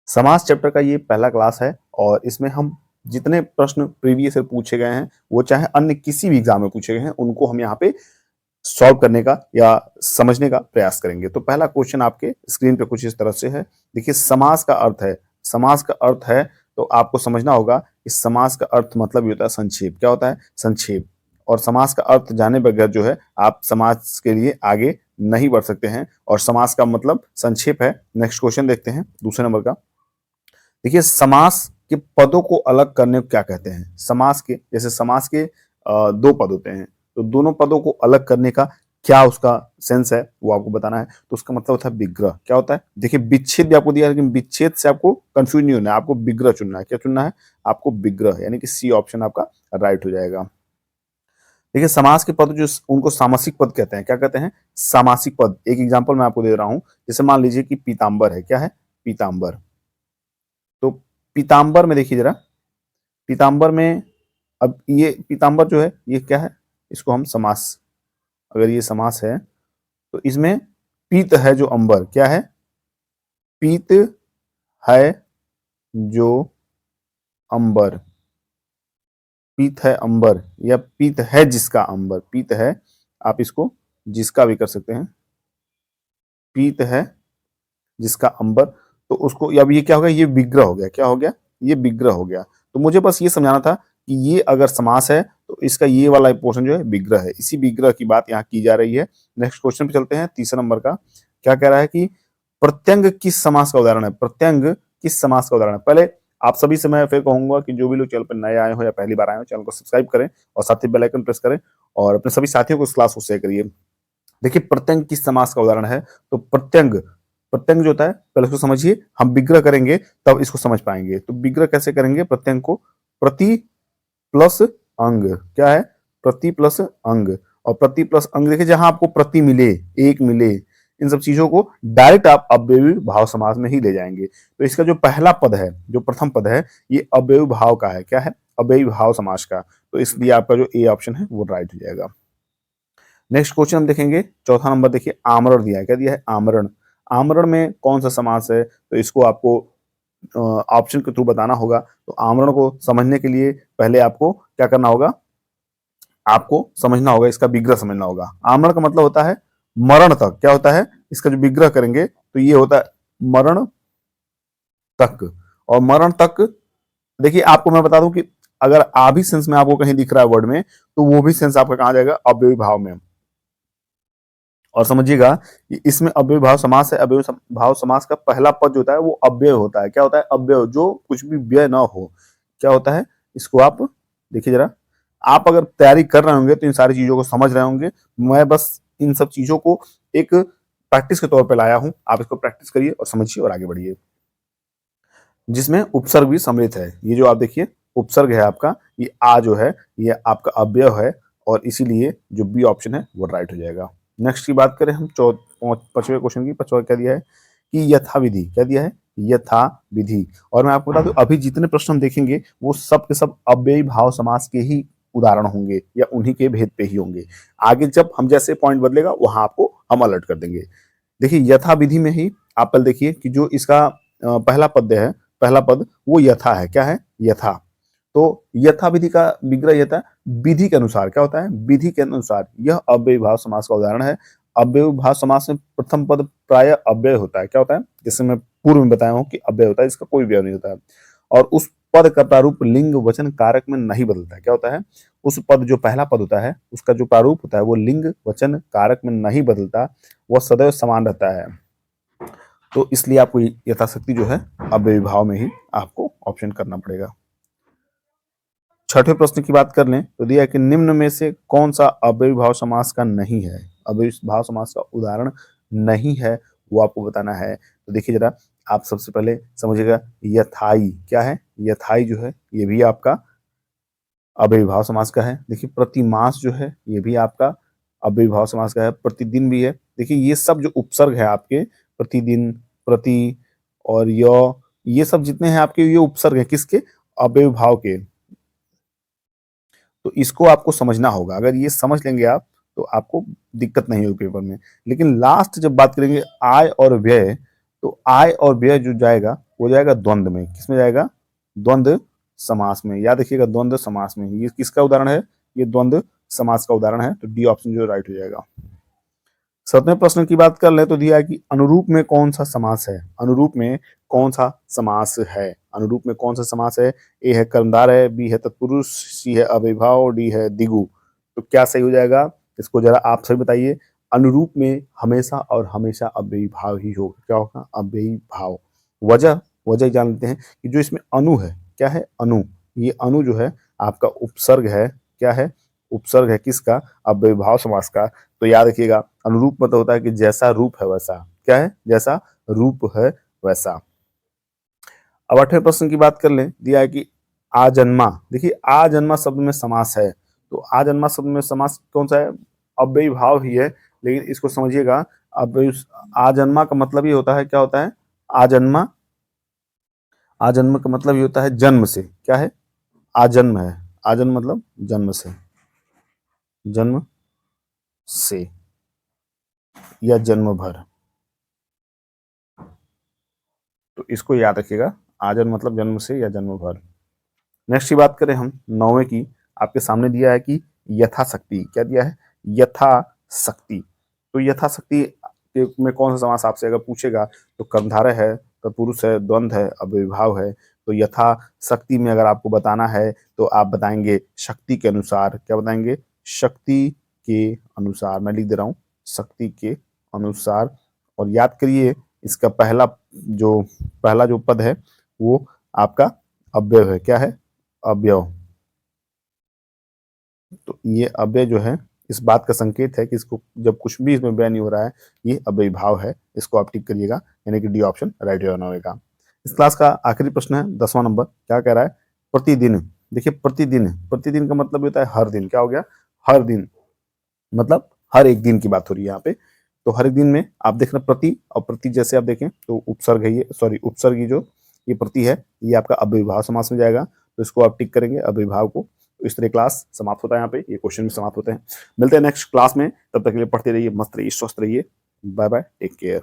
समास चैप्टर का ये पहला क्लास है और इसमें हम जितने प्रश्न प्रीवियस ईयर पूछे गए हैं वो चाहे अन्य किसी भी एग्जाम में पूछे गए हैं उनको हम यहाँ पे सॉल्व करने का या समझने का प्रयास करेंगे। तो पहला क्वेश्चन आपके स्क्रीन पे कुछ इस तरह से है। देखिए समास का अर्थ है, समास का अर्थ है तो आपको समझना होगा कि समास का अर्थ मतलब ये होता है संक्षेप। क्या होता है? संक्षेप। और समास का अर्थ जाने बगैर जो है आप समास के लिए आगे नहीं बढ़ सकते हैं और समास का मतलब संक्षेप है। नेक्स्ट क्वेश्चन देखते हैं दूसरे नंबर का। देखिए समास के पदों को अलग करने को क्या कहते हैं? समास के जैसे समास के दो पद होते हैं तो दोनों पदों को अलग करने का क्या उसका सेंस है वो आपको बताना है। तो उसका मतलब होता है विग्रह। क्या होता है? देखिए विच्छेद भी आपको दिया है लेकिन विच्छेद से आपको कंफ्यूज नहीं होना है, आपको विग्रह चुनना है। क्या चुनना है? आपको विग्रह, यानी कि सी ऑप्शन आपका राइट हो जाएगा। देखिए समास के पद जो उनको सामासिक पद कहते हैं। क्या कहते हैं? सामासिक पद। एक एग्जांपल मैं आपको दे रहा हूं, जैसे मान लीजिए कि पीतांबर है। क्या है? पीतांबर। तो पीतांबर में देखिए जरा, पीतांबर में अब ये पीतांबर जो है ये क्या है? इसको हम समास, अगर ये समास है तो इसमें पीत है जो अंबर, क्या है? पीत है जो अंबर, पीत है अंबर या पीत है जिसका अंबर। पीत है आप इसको जिसका भी कर सकते हैं, पीत है जिसका अंबर। तो उसको अब ये क्या हो गया? ये विग्रह हो गया। क्या हो गया? ये विग्रह हो गया। तो मुझे बस ये समझाना था कि ये अगर समास है तो इसका ये वाला पोर्शन जो है विग्रह है। इसी विग्रह की बात यहाँ की जा रही है। नेक्स्ट क्वेश्चन पे चलते हैं तीसरा नंबर का। क्या कह रहा है कि प्रत्यंग किस समास का उदाहरण है? प्रत्यंग किस समास का उदाहरण है? पहले आप सभी से मैं फिर कहूंगा कि जो भी लोग चैनल पर नए आए हो या पहली बार आए हो चैनल को सब्सक्राइब करें और साथ ही बेल आइकन प्रेस करें और अपने सभी साथियों को इस क्लास को शेयर करिए। देखिए प्रत्यंग किस समास का उदाहरण है? तो प्रत्यंग, प्रत्यंग जो होता है पहले उसको समझिए, हम विग्रह करेंगे तब इसको समझ पाएंगे। तो विग्रह कैसे करेंगे प्रत्यंग को? प्रति प्लस अंग। क्या है? प्रति प्लस अंग। और प्रति प्लस अंग देखिए जहां आपको प्रति मिले, एक मिले, इन सब चीजों को डायरेक्ट आप अव्ययी भाव समास में ही ले जाएंगे। तो इसका जो पहला पद है, जो प्रथम पद है, ये अव्ययी भाव का है। क्या है? अव्ययी भाव समास का। तो इसलिए आपका जो ए ऑप्शन है वो राइट हो जाएगा। नेक्स्ट क्वेश्चन हम देखेंगे चौथा नंबर। देखिए आमरण दिया है। क्या दिया है? आमरण। आमरण में कौन सा समास है? तो इसको आपको ऑप्शन के थ्रू बताना होगा। तो आमरण को समझने के लिए पहले आपको क्या करना होगा? आपको समझना होगा, इसका विग्रह समझना होगा। आमरण का मतलब होता है मरण तक। क्या होता है? इसका जो विग्रह करेंगे तो ये होता है मरण तक। और मरण तक देखिए आपको मैं बता दूं कि अगर आ भी सेंस में आपको कहीं दिख रहा है वर्ड में तो वो भी सेंस आपका कहां जाएगा? अव्ययी भाव में। और समझिएगा कि इसमें अव्यय भाव समास है। अव्यय भाव समास का पहला पद जो होता है वो अव्यय होता है। क्या होता है? अव्यय, जो कुछ भी व्यय ना हो। क्या होता है? इसको आप देखिए जरा, आप अगर तैयारी कर रहे होंगे तो इन सारी चीजों को समझ रहे होंगे। मैं बस इन सब चीजों को एक प्रैक्टिस के तौर पर लाया हूं। आप इसको प्रैक्टिस करिए और समझिए और आगे बढ़िए। जिसमें उपसर्ग भी सम्मिलित है। ये जो आप देखिए उपसर्ग है आपका, ये आ जो है ये आपका अव्यय है और इसीलिए जो बी ऑप्शन है वो राइट हो जाएगा। नेक्स्ट की बात करें हम पांचवें क्वेश्चन की। पांचवा क्या दिया है कि यथा विधि। क्या दिया है? यथा विधि। और मैं आपको बता दूं अभी जितने प्रश्न हम देखेंगे वो सब के सब अव्ययी भाव समास के ही उदाहरण होंगे या उन्हीं के भेद पे ही होंगे। आगे जब हम जैसे पॉइंट बदलेगा वहां आपको हम अलर्ट कर देंगे। देखिए यथा विधि में ही आप पहले देखिए कि जो इसका पहला पद है, पहला पद वो यथा है। क्या है? यथा। तो यथा विधि का विग्रह यथा विधि के अनुसार। क्या होता है? विधि के अनुसार। यह अव्ययी भाव समास का उदाहरण है। अव्ययी भाव समास में प्रथम पद प्राय अव्यय होता है। क्या होता है? जैसे मैं पूर्व में बताया हूं कि अव्यय होता है, इसका कोई व्यय नहीं होता है। और उस पद का प्रारूप लिंग वचन कारक में नहीं बदलता है। क्या होता है? उस पद जो पहला पद होता है उसका जो प्रारूप होता है वो लिंग वचन कारक में नहीं बदलता, वह सदैव समान रहता है। तो इसलिए आपको यथाशक्ति जो है अव्ययी भाव में ही आपको ऑप्शन करना पड़ेगा। छठे प्रश्न की बात कर लें तो दिया है कि निम्न में से कौन सा अव्ययी भाव समास का नहीं है? अव्ययी भाव समास का उदाहरण नहीं है वो आपको बताना है। तो देखिए जरा, आप सबसे पहले समझिएगा यथाई। क्या है? यथाई जो है ये भी आपका अव्ययी भाव समास का है। देखिए प्रतिमास जो है ये भी आपका अव्ययी भाव समास का है। प्रतिदिन भी है। देखिए ये सब जो उपसर्ग है आपके, प्रतिदिन, प्रति और ये सब जितने हैं आपके ये उपसर्ग है किसके? अव्ययी भाव के। तो इसको आपको समझना होगा। अगर ये समझ लेंगे आप तो आपको दिक्कत नहीं होगी पेपर में। लेकिन लास्ट जब बात करेंगे आय और व्यय, तो आय और व्यय जो जाएगा वो जाएगा द्वंद्व में। किसमें जाएगा? द्वंद्व समास में। याद रखिएगा, द्वंद्व समास में। ये किसका उदाहरण है? ये द्वंद्व समास का उदाहरण है। तो डी ऑप्शन जो राइट हो जाएगा। 7वें प्रश्न की बात कर ले तो दिया है कि अनुरूप में कौन सा समास है? अनुरूप में कौन सा समास है? अनुरूप में कौन सा समास है? ए है कर्मधार है, बी है तत्पुरुष, सी है अव्ययीभाव, डी है द्विगु। तो क्या सही हो जाएगा? इसको जरा आप सही बताइए। अनुरूप में हमेशा और हमेशा अव्ययीभाव ही होगा। क्या होगा? अव्ययीभाव। वजह जान लेते हैं कि जो इसमें अनु है, क्या है? अनु। ये अनु जो है आपका उपसर्ग है। क्या है? उपसर्ग है किसका? अव्ययीभाव समास का। तो याद रखिएगा, अनुरूप मतलब होता है कि जैसा रूप है वैसा। क्या है? जैसा रूप है वैसा। अब 8वें प्रश्न की बात कर लें। दिया है कि आजन्मा। देखिए, आजन्मा शब्द में समास है। तो आजन्मा शब्द में समास कौन सा है? अव्ययीभाव ही है। लेकिन इसको समझिएगा, अव्यय आजन्मा का मतलब ये होता है, क्या होता है? आजन्मा, आजन्म का मतलब ये होता है जन्म से। क्या है? आजन्म है। आजन्म मतलब जन्म से, जन्म से या जन्म भर। तो इसको याद रखिएगा, आजन्म मतलब जन्म से या जन्म भर। नेक्स्ट की बात करें हम 9वें की। आपके सामने दिया है कि यथाशक्ति। क्या दिया है? यथाशक्ति। तो यथाशक्ति में कौन सा समास आपसे अगर पूछेगा तो कर्मधारय है, तत्पुरुष है, द्वंद्व है, अव्ययीभाव है। तो यथाशक्ति में अगर आपको बताना है तो आप बताएंगे शक्ति के अनुसार। क्या बताएंगे? शक्ति के अनुसार। मैं लिख दे रहा हूं, शक्ति के अनुसार। और याद करिए, इसका पहला जो पद है वो आपका अव्यय है। क्या है? अव्यय। तो ये अव्यय जो है इस बात का संकेत है कि इसको जब कुछ भी इसमें व्यय नहीं हो रहा है, ये अव्ययीभाव है। इसको आप टिक करिएगा, यानी कि डी ऑप्शन राइट होगा। इस क्लास का आखिरी प्रश्न है 10वां नंबर। क्या कह रहा है? प्रतिदिन। देखिए, प्रतिदिन, प्रतिदिन का मतलब होता है हर दिन। क्या हो गया? हर दिन मतलब हर एक दिन की बात हो रही है यहाँ पे। तो हर एक दिन में आप देख रहे हैं प्रति, और प्रति जैसे आप देखें तो उपसर्ग है ये, सॉरी उपसर्ग की जो ये प्रति है ये आपका अव्ययीभाव समास में जाएगा। तो इसको आप टिक करेंगे अव्ययीभाव को। तो इस तरह क्लास समाप्त होता है, यहाँ पे ये क्वेश्चन भी समाप्त होते हैं। मिलते हैं नेक्स्ट क्लास में, तब तक के लिए पढ़ते रहिए, मस्त रहिए, स्वस्थ रहिए। Bye bye, take care.